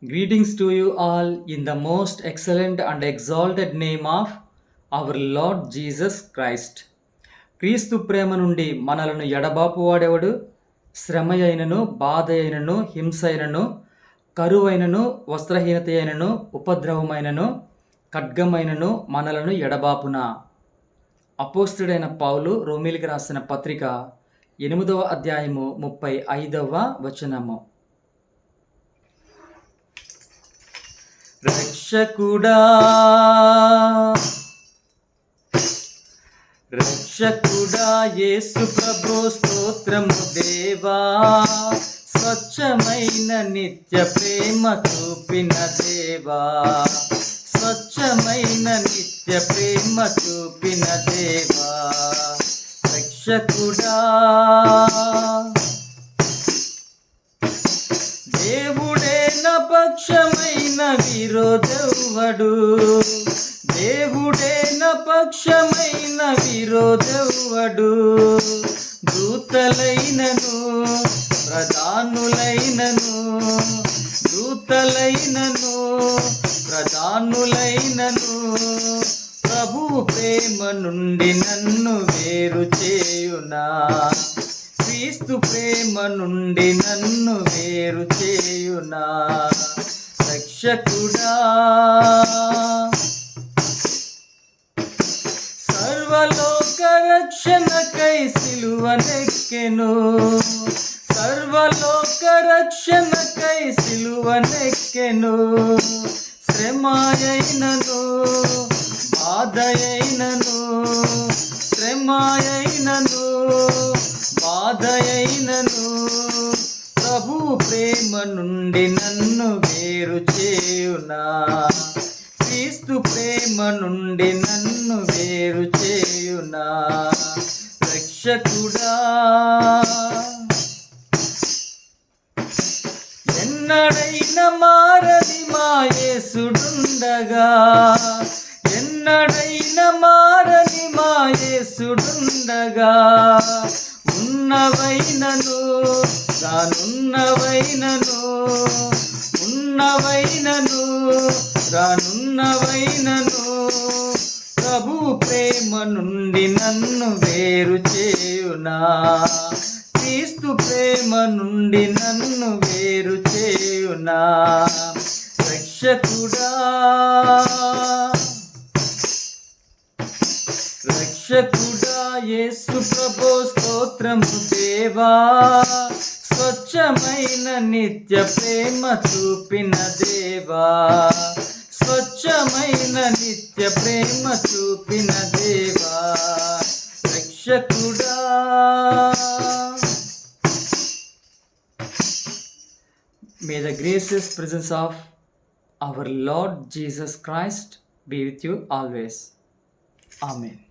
Greetings to you all in the most excellent and exalted name of our Lord Jesus Christ. క్రీస్తు ప్రేమ నుండి మనలను ఎడబాపు వాడెవడు? శ్రమ అయినను, బాధ అయినను, హింస అయినను, కరువైనను, వస్త్రహీనత అయినను, ఉపద్రవమైనను, ఖడ్గమైనను మనలను ఎడబాపున. అపోస్తుడైన పౌలు రోమీలికి రాసిన పత్రిక 8వ అధ్యాయము 35వ వచనము. రక్షకుడా రక్షకుడా యేసు ప్రభు స్తోత్రము దేవా, స్వచ్ఛమైన నిత్య ప్రేమ చూపిన దేవా, స్వచ్ఛమైన నిత్య ప్రేమ చూపిన దేవా, రక్షకుడా. దేవుడే నా పక్షమైన విరోధెవ్వడు, దేవుడే నా పక్షమైన విరోధెవ్వడు. దూతలైనను ప్రధానులైనను, దూతలైనను ప్రధానులైనను ప్రభు ప్రేమ నుండి నన్ను వేరు చేయునా, క్రీస్తు ప్రేమ నుండి నన్ను వేరు చేయునా, రక్షకుడా. సర్వలోక రక్షణకై సిలువనెక్కెను, సర్వలోక రక్షణకై సిలువనెక్కెను. శ్రమయైనను, బాధయైనను, శ్రమయైనను, బాధయైనను ప్రభు ప్రేమ నుండి నన్ను వేరు చేయునా, క్రీస్తు ప్రేమ నుండి నన్ను వేరు చేయునా, రక్షకుడా. ఎన్నడైనా మారని మా యేసుడుండగా, ఎన్నడైనా మారని మా యేసుడుండగా, ఉన్నవైనను రానున్నవైనను, ఉన్నవైనను రానున్నవైనను ప్రభు ప్రేమ నుండి నన్ను వేరు చేయునా, క్రీస్తు ప్రేమ నుండి నన్ను వేరు చేయునా, రక్షకుడా. రక్షకుడా యేసు ప్రభు స్తోత్రము దేవా, స్వచ్ఛమైన నిత్య ప్రేమ చూపిన దేవా, స్వచ్ఛమైన నిత్య ప్రేమ చూపిన దేవా, రక్షకుడా. May the gracious presence of our Lord Jesus Christ be with you always. Amen.